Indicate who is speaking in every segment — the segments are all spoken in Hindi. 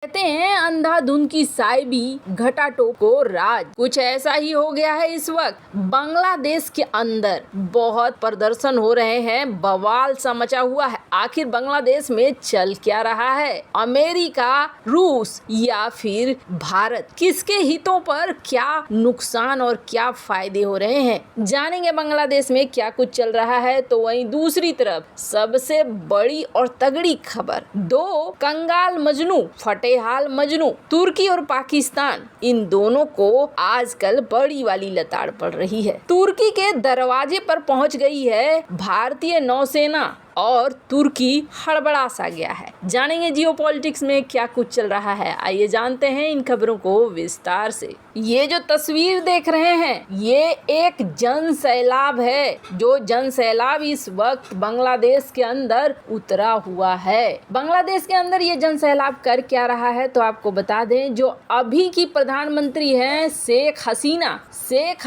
Speaker 1: कहते हैं अंधाधुंध की साइबी घटाटोप को राज। कुछ ऐसा ही हो गया है इस वक्त बांग्लादेश के अंदर। बहुत प्रदर्शन हो रहे हैं, बवाल सा मचा हुआ है। आखिर बांग्लादेश में चल क्या रहा है? अमेरिका, रूस या फिर भारत, किसके हितों पर क्या नुकसान और क्या फायदे हो रहे हैं, जानेंगे बांग्लादेश में क्या कुछ चल रहा है। तो वहीं दूसरी तरफ सबसे बड़ी और तगड़ी खबर, दो कंगाल मजनू, फटेहाल मजनू, तुर्की और पाकिस्तान, इन दोनों को आजकल बड़ी वाली लताड़ पड़ रही है। तुर्की के दरवाजे पर पहुंच गई है भारतीय नौसेना और तुर्की हड़बड़ा सा गया है। जानेंगे जियोपॉलिटिक्स में क्या कुछ चल रहा है, आइए जानते हैं इन खबरों को विस्तार से। ये जो तस्वीर देख रहे हैं, ये एक जन सैलाब है। जो जन सैलाब इस वक्त बांग्लादेश के अंदर उतरा हुआ है। बांग्लादेश के अंदर ये जन सैलाब कर क्या रहा है तो आपको बता दें, जो अभी की प्रधानमंत्री हैं शेख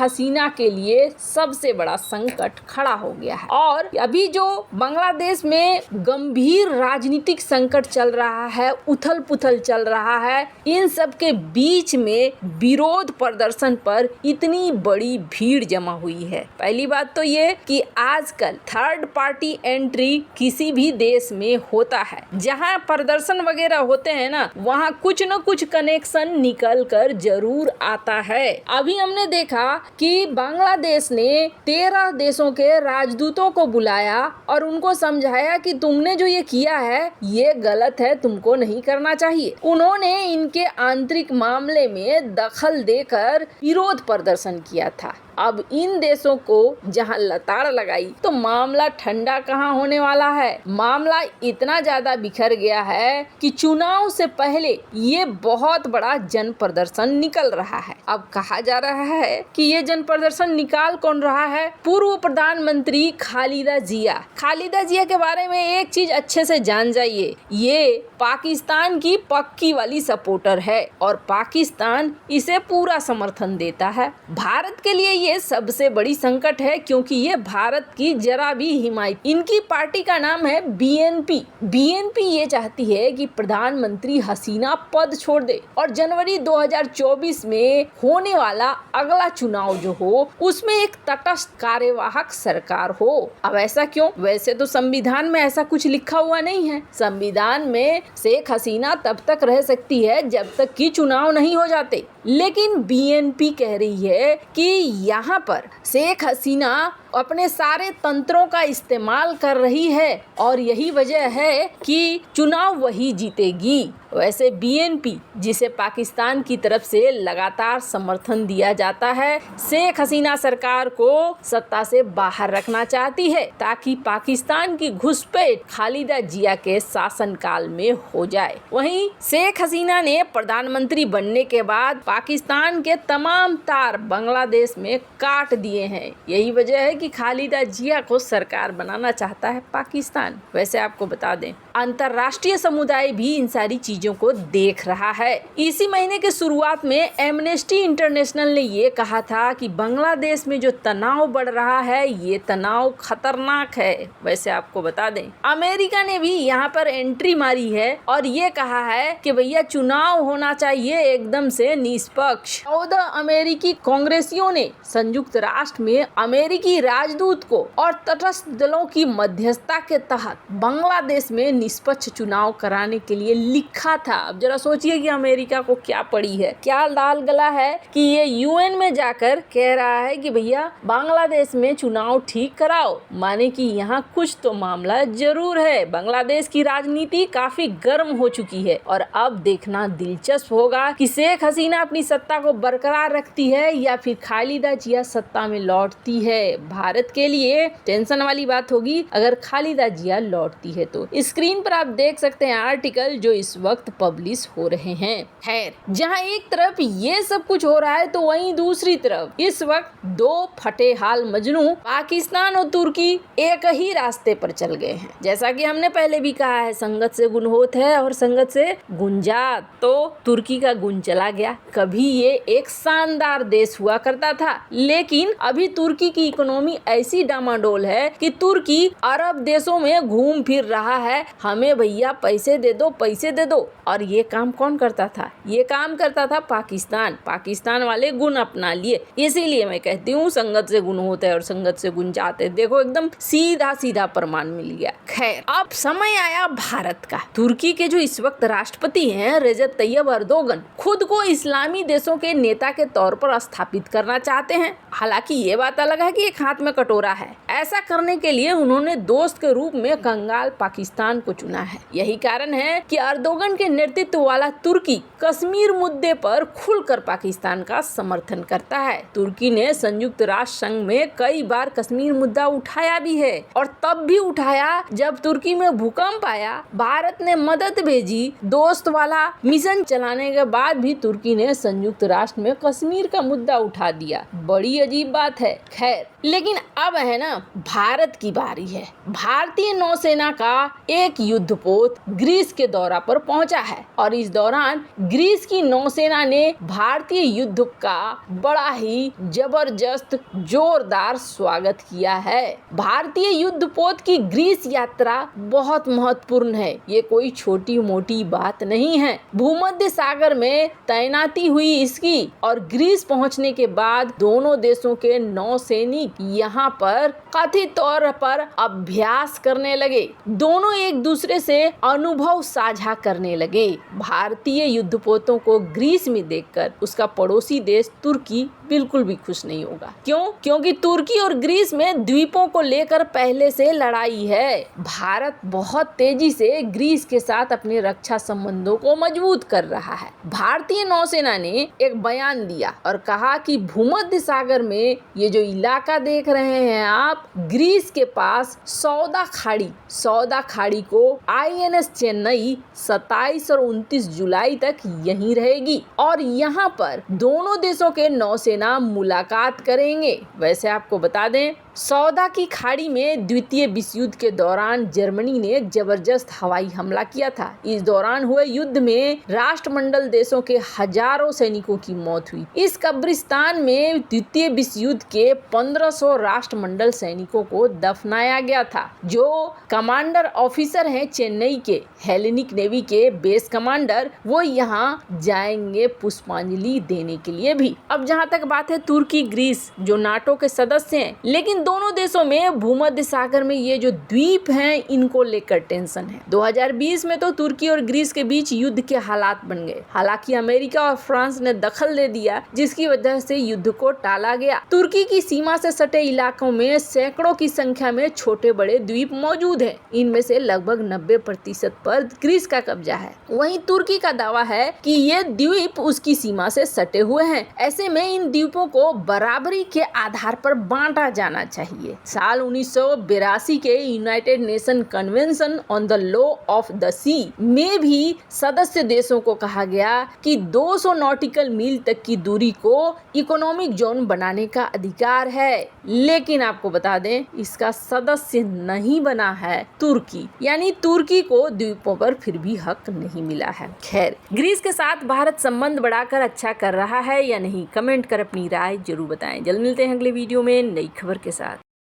Speaker 1: हसीना के लिए सबसे बड़ा संकट खड़ा हो गया है। और अभी जो बांग्लादेश में गंभीर राजनीतिक संकट चल रहा है, उथल पुथल चल रहा है, इन सब के बीच में विरोध प्रदर्शन पर इतनी बड़ी भीड़ जमा हुई है। पहली बात तो ये कि आजकल थर्ड पार्टी एंट्री किसी भी देश में होता है, जहां प्रदर्शन वगैरह होते हैं ना, वहां कुछ न कुछ कनेक्शन निकल कर जरूर आता है। अभी हमने देखा कि बांग्लादेश ने 13 देशों के राजदूतों को बुलाया और उनको समझाया कि तुमने जो ये किया है ये गलत है, तुमको नहीं करना चाहिए। उन्होंने इनके आंतरिक मामले में दखल देकर विरोध प्रदर्शन किया था। अब इन देशों को जहां लताड़ लगाई तो मामला ठंडा कहां होने वाला है। मामला इतना ज्यादा बिखर गया है कि चुनाव से पहले ये बहुत बड़ा जन प्रदर्शन निकल रहा है। अब कहा जा रहा है कि ये जन प्रदर्शन निकाल कौन रहा है? पूर्व प्रधानमंत्री खालिदा जिया के बारे में एक चीज अच्छे से जान जाइए, ये पाकिस्तान की पक्की वाली सपोर्टर है और पाकिस्तान इसे पूरा समर्थन देता है। भारत के लिए ये सबसे बड़ी संकट है, क्योंकि ये भारत की जरा भी हिमायत, इनकी पार्टी का नाम है बीएनपी ये चाहती है कि प्रधानमंत्री हसीना पद छोड़ दे और जनवरी 2024 में होने वाला अगला चुनाव जो हो उसमें एक तटस्थ कार्यवाहक सरकार हो। अब ऐसा क्यों? वैसे तो संविधान में ऐसा कुछ लिखा हुआ नहीं है। संविधान में शेख हसीना तब तक रह सकती है जब तक कि चुनाव नहीं हो जाते, लेकिन बीएनपी कह रही है कि यहाँ पर शेख हसीना अपने सारे तंत्रों का इस्तेमाल कर रही है और यही वजह है कि चुनाव वही जीतेगी। वैसे बीएनपी, जिसे पाकिस्तान की तरफ से लगातार समर्थन दिया जाता है, शेख हसीना सरकार को सत्ता से बाहर रखना चाहती है ताकि पाकिस्तान की घुसपैठ खालिदा जिया के शासनकाल में हो जाए। वहीं शेख हसीना ने प्रधानमंत्री बनने के बाद पाकिस्तान के तमाम तार बांग्लादेश में काट दिए हैं। यही वजह है कि खालिदा जिया को सरकार बनाना चाहता है पाकिस्तान। वैसे आपको बता दें, अंतर्राष्ट्रीय समुदाय भी इन सारी चीजों को देख रहा है। इसी महीने के शुरुआत में एमनेस्टी इंटरनेशनल ने ये कहा था कि बांग्लादेश में जो तनाव बढ़ रहा है ये तनाव खतरनाक है। वैसे आपको बता दें, अमेरिका ने भी यहाँ पर एंट्री मारी है और ये कहा है कि भैया चुनाव होना चाहिए एकदम से निष्पक्ष। 14 अमेरिकी कांग्रेसियों ने संयुक्त राष्ट्र में अमेरिकी राजदूत को और तटस्थ दलों की मध्यस्थता के तहत बांग्लादेश में निष्पक्ष चुनाव कराने के लिए लिखा था। अब जरा सोचिए कि अमेरिका को क्या पड़ी है, क्या लाल गला है कि ये यूएन में जाकर कह रहा है कि भैया बांग्लादेश में चुनाव ठीक कराओ, माने कि यहाँ कुछ तो मामला जरूर है। बांग्लादेश की राजनीति काफी गर्म हो चुकी है और अब देखना दिलचस्प होगा कि शेख हसीना अपनी सत्ता को बरकरार रखती है या फिर खालिदा जिया सत्ता में लौटती है। भारत के लिए टेंशन वाली बात होगी अगर खालिदा जिया लौटती है तो। स्क्रीन पर आप देख सकते हैं आर्टिकल जो इस वक्त पब्लिश हो रहे हैं। खैर, जहां एक तरफ ये सब कुछ हो रहा है तो वहीं दूसरी तरफ इस वक्त दो फटेहाल मजनू पाकिस्तान और तुर्की एक ही रास्ते पर चल गए हैं। जैसा कि हमने पहले भी कहा है, संगत से गुण होत है और संगत से गुंजात। तो तुर्की का गुण चला गया। कभी ये एक शानदार देश हुआ करता था, लेकिन अभी तुर्की की इकोनॉमी इकोनॉमी ऐसी डामाडोल है कि तुर्की अरब देशों में घूम फिर रहा है, हमें भैया पैसे दे दो, पैसे दे दो। और ये काम कौन करता था? ये काम करता था पाकिस्तान। पाकिस्तान वाले गुण अपना लिए। इसीलिए मैं कहती हूँ संगत से गुण होते हैं और संगत से गुण जाते। देखो एकदम सीधा सीधा प्रमाण मिल गया। खैर, अब समय आया भारत का। तुर्की के जो इस वक्त राष्ट्रपति हैं रजब तैयब अर्दोगन खुद को इस्लामी देशों के नेता के तौर पर स्थापित करना चाहते हैं। हालांकि ये बात अलग है कि एक हाथ में कटोरा है। ऐसा करने के लिए उन्होंने दोस्त के रूप में कंगाल पाकिस्तान को चुना है। यही कारण है कि अर्दोगन के नेतृत्व वाला तुर्की कश्मीर मुद्दे पर खुलकर पाकिस्तान का समर्थन करता है। तुर्की ने संयुक्त राष्ट्र संघ में कई बार कश्मीर मुद्दा उठाया भी है और तब भी उठाया जब तुर्की में भूकंप आया, भारत ने मदद भेजी। दोस्त वाला मिशन चलाने के बाद भी तुर्की ने संयुक्त राष्ट्र में कश्मीर का मुद्दा उठा दिया। बड़ी अजीब बात है। खैर, लेकिन अब है ना भारत की बारी है। भारतीय नौसेना का एक युद्धपोत ग्रीस के दौरा पर पहुंचा है और इस दौरान ग्रीस की नौसेना ने भारतीय युद्ध का बड़ा ही जबरदस्त जोरदार स्वागत किया है। भारतीय युद्धपोत की ग्रीस यात्रा बहुत महत्वपूर्ण है। ये कोई छोटी मोटी बात नहीं है। भूमध्य सागर में तैनाती हुई इसकी और ग्रीस पहुंचने के बाद दोनों देशों के नौसैनिक यहाँ पर कथित तौर पर अभ्यास करने लगे। दोनों एक दूसरे से अनुभव साझा करने लगे। भारतीय युद्धपोतों को ग्रीस में देखकर उसका पड़ोसी देश तुर्की बिल्कुल भी खुश नहीं होगा। क्यों? क्योंकि तुर्की और ग्रीस में द्वीपों को लेकर पहले से लड़ाई है। भारत बहुत तेजी से ग्रीस के साथ अपने रक्षा संबंधों को मजबूत कर रहा है। भारतीय नौसेना ने एक बयान दिया और कहा कि भूमध्य सागर में ये जो इलाका देख रहे हैं आप, ग्रीस के पास सौदा खाड़ी को INS चेन्नई 27 और 29 जुलाई तक यहीं रहेगी और यहाँ पर दोनों देशों के नौसेना मुलाकात करेंगे। वैसे आपको बता दें, सौदा की खाड़ी में द्वितीय विश्व युद्ध के दौरान जर्मनी ने एक जबरदस्त हवाई हमला किया था। इस दौरान हुए युद्ध में राष्ट्रमंडल देशों के हजारों सैनिकों की मौत हुई। इस कब्रिस्तान में द्वितीय विश्व युद्ध के 1500 राष्ट्रमंडल सैनिकों को दफनाया गया था। जो कमांडर ऑफिसर हैं चेन्नई के हेलेनिक नेवी के बेस कमांडर, वो यहाँ जाएंगे पुष्पांजलि देने के लिए भी। अब जहाँ तक बात है तुर्की ग्रीस जो नाटो के सदस्य हैं, लेकिन दोनों देशों में भूमध्य सागर में ये जो द्वीप हैं इनको लेकर टेंशन है। 2020 में तो तुर्की और ग्रीस के बीच युद्ध के हालात बन गए। हालांकि अमेरिका और फ्रांस ने दखल दे दिया जिसकी वजह से युद्ध को टाला गया। तुर्की की सीमा से सटे इलाकों में सैकड़ों की संख्या में छोटे बड़े द्वीप मौजूद हैं। इनमें से लगभग 90% पर ग्रीस का कब्जा है। वहीं तुर्की का दावा है कि ये द्वीप उसकी सीमा से सटे हुए हैं। ऐसे में इन द्वीपों को बराबरी के आधार पर बांटा जाना चाहिए। साल 1982 के United Nation Convention on the Law of the Sea में भी सदस्य देशों को कहा गया कि 200 नॉटिकल मील तक की दूरी को इकोनॉमिक जोन बनाने का अधिकार है। लेकिन आपको बता दें, इसका सदस्य नहीं बना है तुर्की, यानी तुर्की को द्वीपों पर फिर भी हक नहीं मिला है। खैर, ग्रीस के साथ भारत संबंध बढ़ाकर अच्छा कर रहा है या नहीं, कमेंट कर अपनी राय जरूर बताएं। जल्द मिलते हैं अगले वीडियो में नई खबर के साथ।